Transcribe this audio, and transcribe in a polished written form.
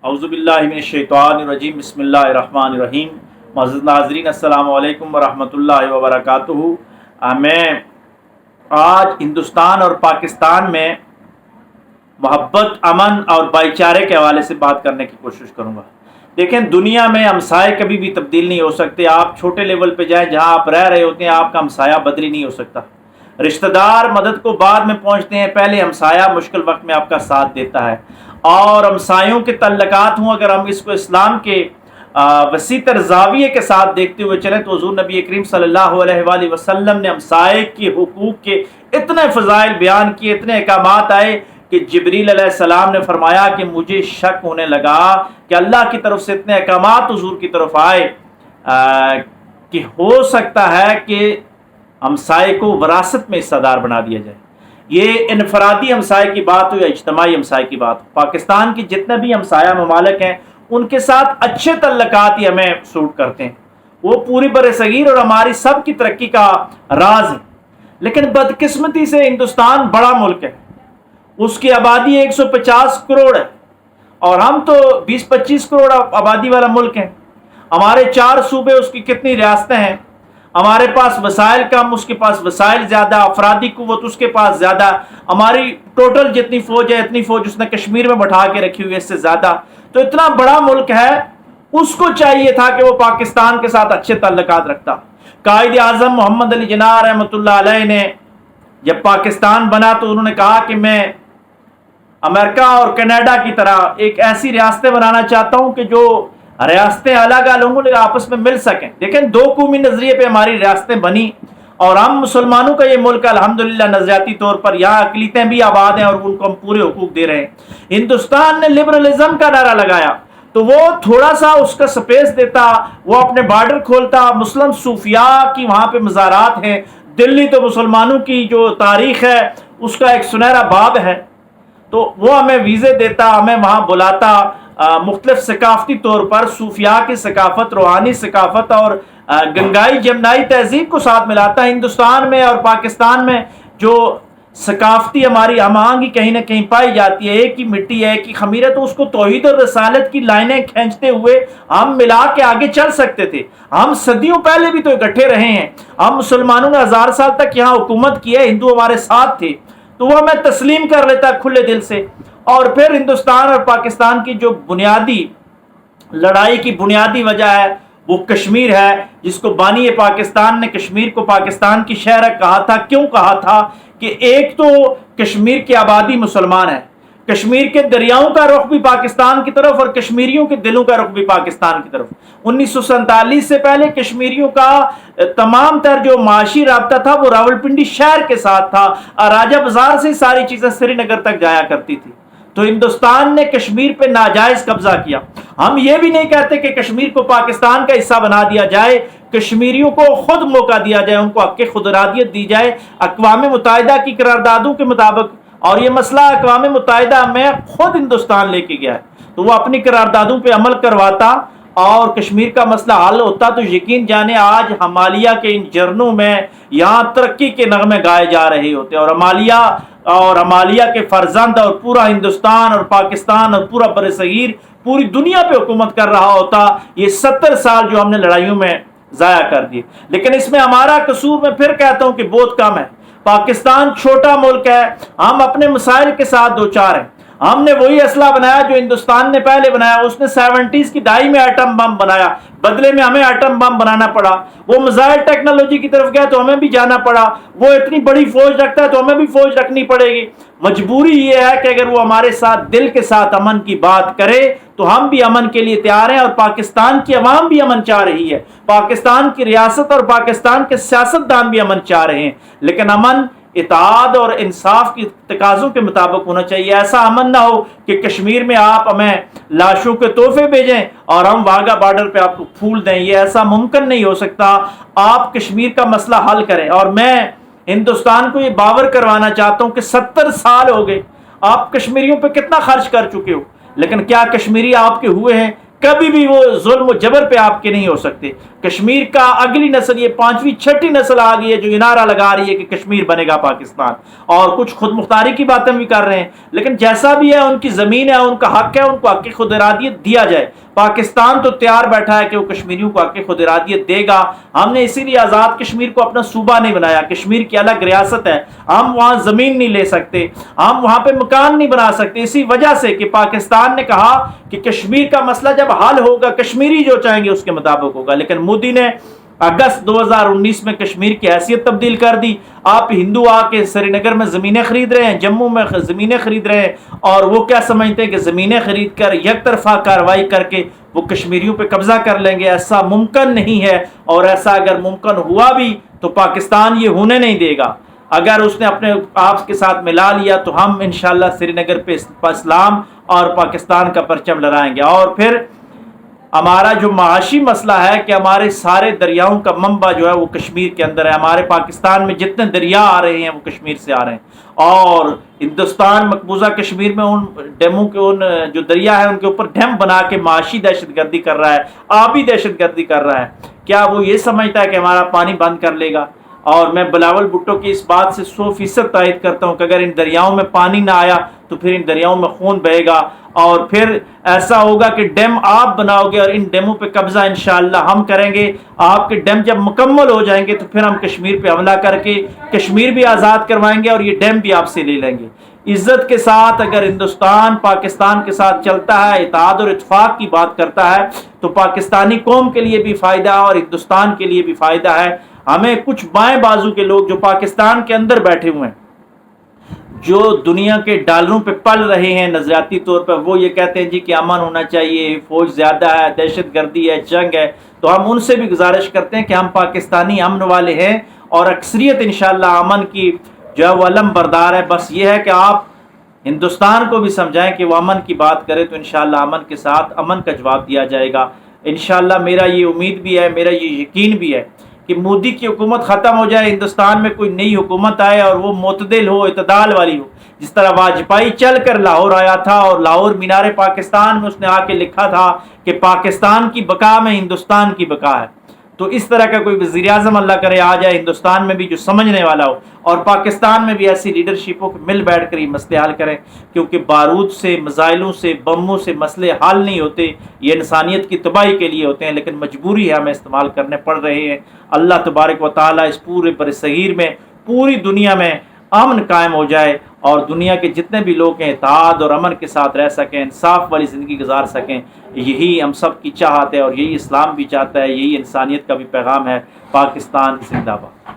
औज़ुबिल्लाहिमिनश्शैतानिर्रजीम बिस्मिल्लाहिर्रहमानिर्रहीम। मुअज़्ज़ज़ नाज़रीन अस्सलामु अलैकुम वरहमतुल्लाहि वबरकातुहू। मैं आज हिंदुस्तान और पाकिस्तान में मोहब्बत, अमन और भाईचारे के हवाले से बात करने की कोशिश करूँगा। देखें, दुनिया में हमसाए कभी भी तब्दील नहीं हो सकते। आप छोटे लेवल पे जाएं, जहाँ आप रह रहे होते हैं आपका हमसाया बदली नहीं हो सकता। रिश्तेदार मदद को बाद में पहुँचते हैं, पहले हमसाया मुश्किल वक्त में आपका साथ देता है। और हमसायों के तल्लकात हों, अगर हम इसको इस्लाम के वसी तर ज़ाविये के साथ देखते हुए चलें तो हुज़ूर नबी करीम सल्लल्लाहु अलैहि वसल्लम ने हमसाये के हुकूक के इतने फ़ज़ाइल बयान किए, इतने अहकामात आए कि जिब्रील अलैहिस्सलाम ने फरमाया कि मुझे शक होने लगा कि अल्लाह की तरफ से इतने अहकामात हुज़ूर की तरफ आए कि हो सकता है कि हमसाये को वरासत में हिस्सेदार बना दिया जाए। ये इनफरादी हमसाये की बात हो या इज्तमाई हमसाये की बात हो, पाकिस्तान के जितने भी हमसाया ममालिक हैं उनके साथ अच्छे तल्लकात ही हमें सूट करते हैं। वो पूरी बरसगीर और हमारी सब की तरक्की का राज है। लेकिन बदकिस्मती से हिंदुस्तान बड़ा मुल्क है, उसकी आबादी 150 करोड़ है और हम तो 20-25 करोड़ आबादी वाला मुल्क है। हमारे 4 सूबे, उसकी कितनी रियासतें हैं। हमारे पास वसाइल कम, उसके पास वसाइल ज़्यादा, अफरादी कुव्वत उसके पास ज़्यादा। हमारी टोटल जितनी फ़ौज है इतनी फ़ौज उसने कश्मीर में बैठा के रखी हुई है, इससे ज़्यादा। तो इतना बड़ा मुल्क है, उसको चाहिए था कि वो पाकिस्तान के साथ अच्छे ताल्लुकात रखता। कायद आज़म मोहम्मद अली जिन्ना रहमतुल्लाह अलैह ने जब पाकिस्तान बना तो उन्होंने कहा कि मैं अमेरिका और कनाडा की तरह एक ऐसी रियासतें बनाना चाहता हूँ कि जो रियासतें अलग अलग आपस में मिल सकें। देखें, 2 कौमी नजरिए पे हमारी रियासतें बनी और हम मुसलमानों का ये मुल्क अल्हम्दुलिल्लाह नजरियाती तौर पर यहाँ अकलीतें भी आबाद हैं और उनको हम पूरे हुकूक दे रहे हैं। हिंदुस्तान ने लिबरलिज्म का नारा लगाया तो वो थोड़ा सा उसका स्पेस देता, वो अपने बॉर्डर खोलता। मुस्लिम सूफिया की वहाँ पे मज़ारात हैं। दिल्ली तो मुसलमानों की जो तारीख है उसका एक सुनहरा बाब है, तो वो हमें वीज़े देता, हमें वहाँ बुलाता। मुख्तलिफ सकाफती तौर पर सूफिया की सकाफत, रूहानी सकाफत और गंगाई जमनाई तहजीब को साथ मिलाता। हिंदुस्तान में और पाकिस्तान में जो सकाफती हमारी हमआहंगी कहीं ना कहीं पाई जाती है, एक ही मिट्टी है, एक ही खमीर है, तो उसको तौहीद और रसालत की लाइनें खींचते हुए हम मिला के आगे चल सकते थे। हम सदियों पहले भी तो इकट्ठे रहे हैं। हम मुसलमानों ने 1000 साल तक यहाँ हुकूमत की है, हिंदू हमारे साथ थे, तो वह मैं तस्लीम कर लेता खुले दिल से। और फिर हिंदुस्तान और पाकिस्तान की जो बुनियादी लड़ाई की बुनियादी वजह है वो कश्मीर है, जिसको बानी पाकिस्तान ने कश्मीर को पाकिस्तान की शहर कहा था। क्यों कहा था कि एक तो कश्मीर की आबादी मुसलमान है, कश्मीर के दरियाओं का रुख भी पाकिस्तान की तरफ और कश्मीरियों के दिलों का रुख भी पाकिस्तान की तरफ। 1947 से पहले कश्मीरियों का तमाम तर जो माशी राब्ता था वो रावलपिंडी शहर के साथ था और राजा बाजार से सारी चीजें श्रीनगर तक जाया करती थी। तो हिंदुस्तान ने कश्मीर पे नाजायज कब्जा किया। हम ये भी नहीं कहते कि कश्मीर को पाकिस्तान का हिस्सा बना दिया जाए, कश्मीरियों को खुद मौका दिया जाए, उनको हक़ खुदरादियत दी जाए अक़वाम मुत्तहिदा की करारदादों के मुताबिक। और ये मसला अक़वाम मुत्तहिदा में खुद हिंदुस्तान लेके गया है, तो वो अपनी करारदादों पे अमल करवाता और कश्मीर का मसला हल होता। तो यकीन जाने आज हमालिया के इन जर्नों में यहाँ तरक्की के नगमे गाए जा रहे होते और हमालिया के फर्जंद और पूरा हिंदुस्तान और पाकिस्तान और पूरा बरसगीर पूरी दुनिया पे हुकूमत कर रहा होता। ये 70 साल जो हमने लड़ाइयों में ज़ाया कर दिए। लेकिन इसमें हमारा कसूर मैं फिर कहता हूँ कि बहुत कम है। पाकिस्तान छोटा मुल्क है, हम अपने मसाइल के साथ दो चार हैं। हमने वही असला बनाया जो हिंदुस्तान ने पहले बनाया। उसने 70s की दहाई में एटम बम बनाया, बदले में हमें एटम बम बनाना पड़ा। वो मिसाइल टेक्नोलॉजी की तरफ गया तो हमें भी जाना पड़ा। वो इतनी बड़ी फौज रखता है तो हमें भी फौज रखनी पड़ेगी। मजबूरी ये है कि अगर वो हमारे साथ दिल के साथ अमन की बात करे तो हम भी अमन के लिए तैयार हैं और पाकिस्तान की अवाम भी अमन चाह रही है, पाकिस्तान की रियासत और पाकिस्तान के सियासतदान भी अमन चाह रहे हैं। लेकिन अमन इत्तेहाद और इंसाफ की तकाज़ों के मुताबिक होना चाहिए। ऐसा अमन ना हो कि कश्मीर में आप हमें लाशों के तोहफे भेजें और हम वाघा बॉर्डर पे आपको फूल दें, ये ऐसा मुमकिन नहीं हो सकता। आप कश्मीर का मसला हल करें। और मैं हिंदुस्तान को ये बावर करवाना चाहता हूँ कि 70 साल हो गए, आप कश्मीरियों पे कितना खर्च कर चुके हो, लेकिन क्या कश्मीरी आपके हुए हैं? कभी भी वो जुल्म जबर पे आपके नहीं हो सकते। کشمیر کا اگلی نسل، یہ 5ویں 6ٹھی نسل آ گئی ہے جو نعرہ لگا رہی ہے کہ کشمیر بنے گا پاکستان، اور کچھ خود مختاری کی باتیں بھی کر رہے ہیں، لیکن جیسا بھی ہے ان کی زمین ہے، ان کا حق ہے، ان کو حق خود ارادیت دیا جائے۔ پاکستان تو تیار بیٹھا ہے کہ وہ کشمیریوں کو حق خود ارادیت دے گا۔ ہم نے اسی لیے آزاد کشمیر کو اپنا صوبہ نہیں بنایا، کشمیر کی الگ ریاست ہے، ہم وہاں زمین نہیں لے سکتے، ہم وہاں پہ مکان نہیں بنا سکتے، اسی وجہ سے کہ پاکستان نے کہا کہ کشمیر کا مسئلہ جب حل ہوگا کشمیری جو چاہیں گے اس کے مطابق ہوگا، لیکن مودی نے اگست 2019 میں کشمیر کی حیثیت تبدیل کر دی۔ آپ ہندو آ کے سری نگر میں زمینیں خرید رہے ہیں، جموں میں زمینیں خرید رہے ہیں، اور وہ کیا سمجھتے ہیں کہ زمینیں خرید کر یک طرفہ کارروائی کر کے وہ کشمیریوں پہ قبضہ کر لیں گے۔ ایسا ممکن نہیں ہے، اور ایسا اگر ممکن ہوا بھی تو پاکستان یہ ہونے نہیں دے گا۔ اگر اس نے اپنے آپ کے ساتھ ملا لیا تو ہم انشاءاللہ سری نگر پہ اسلام اور پاکستان کا پرچم لہرائیں گے۔ اور پھر ہمارا جو معاشی مسئلہ ہے کہ ہمارے سارے دریاؤں کا منبع جو ہے وہ کشمیر کے اندر ہے، ہمارے پاکستان میں جتنے دریا آ رہے ہیں وہ کشمیر سے آ رہے ہیں، اور ہندوستان مقبوضہ کشمیر میں ان ڈیموں کے ان جو دریا ہے ان کے اوپر ڈیم بنا کے معاشی دہشت گردی کر رہا ہے، آبی دہشت گردی کر رہا ہے۔ کیا وہ یہ سمجھتا ہے کہ ہمارا پانی بند کر لے گا؟ اور میں بلاول بھٹو کی اس بات سے 100% تائید کرتا ہوں کہ اگر ان دریاؤں میں پانی نہ آیا تو پھر ان دریاؤں میں خون بہے گا، اور پھر ایسا ہوگا کہ ڈیم آپ بناؤ گے اور ان ڈیموں پہ قبضہ انشاءاللہ ہم کریں گے۔ آپ کے ڈیم جب مکمل ہو جائیں گے تو پھر ہم کشمیر پہ حملہ کر کے کشمیر بھی آزاد کروائیں گے اور یہ ڈیم بھی آپ سے لے لیں گے۔ عزت کے ساتھ اگر ہندوستان پاکستان کے ساتھ چلتا ہے، اتحاد اور اتفاق کی بات کرتا ہے، تو پاکستانی قوم کے لیے بھی فائدہ اور ہندوستان کے لیے بھی فائدہ ہے۔ ہمیں کچھ بائیں بازو کے لوگ جو پاکستان کے اندر بیٹھے ہوئے ہیں، جو دنیا کے ڈالروں پہ پل رہے ہیں نظریاتی طور پر، وہ یہ کہتے ہیں جی کہ امن ہونا چاہیے، فوج زیادہ ہے، دہشت گردی ہے، جنگ ہے، تو ہم ان سے بھی گزارش کرتے ہیں کہ ہم پاکستانی امن والے ہیں، اور اکثریت انشاءاللہ امن کی جو ہے وہ علم بردار ہے۔ بس یہ ہے کہ آپ ہندوستان کو بھی سمجھائیں کہ وہ امن کی بات کرے تو انشاءاللہ امن کے ساتھ امن کا جواب دیا جائے گا انشاءاللہ۔ میرا یہ امید بھی ہے، میرا یہ یقین بھی ہے کہ مودی کی حکومت ختم ہو جائے، ہندوستان میں کوئی نئی حکومت آئے اور وہ معتدل ہو، اعتدال والی ہو، جس طرح واجپائی چل کر لاہور آیا تھا اور لاہور مینار پاکستان میں اس نے آ کے لکھا تھا کہ پاکستان کی بقا میں ہندوستان کی بقا ہے۔ تو اس طرح کا کوئی وزیر اعظم اللہ کرے آ جائے ہندوستان میں بھی جو سمجھنے والا ہو، اور پاکستان میں بھی ایسی لیڈرشپوں کے مل بیٹھ کر یہ مسئلے حل کریں، کیونکہ بارود سے، میزائلوں سے، بموں سے مسئلے حل نہیں ہوتے، یہ انسانیت کی تباہی کے لیے ہوتے ہیں، لیکن مجبوری ہے ہمیں استعمال کرنے پڑ رہے ہیں۔ اللہ تبارک و تعالیٰ اس پورے برصغیر میں، پوری دنیا میں امن قائم ہو جائے، اور دنیا کے جتنے بھی لوگ ہیں اتحاد اور امن کے ساتھ رہ سکیں، انصاف والی زندگی گزار سکیں، یہی ہم سب کی چاہت ہے، اور یہی اسلام بھی چاہتا ہے، یہی انسانیت کا بھی پیغام ہے۔ پاکستان زندہ باد۔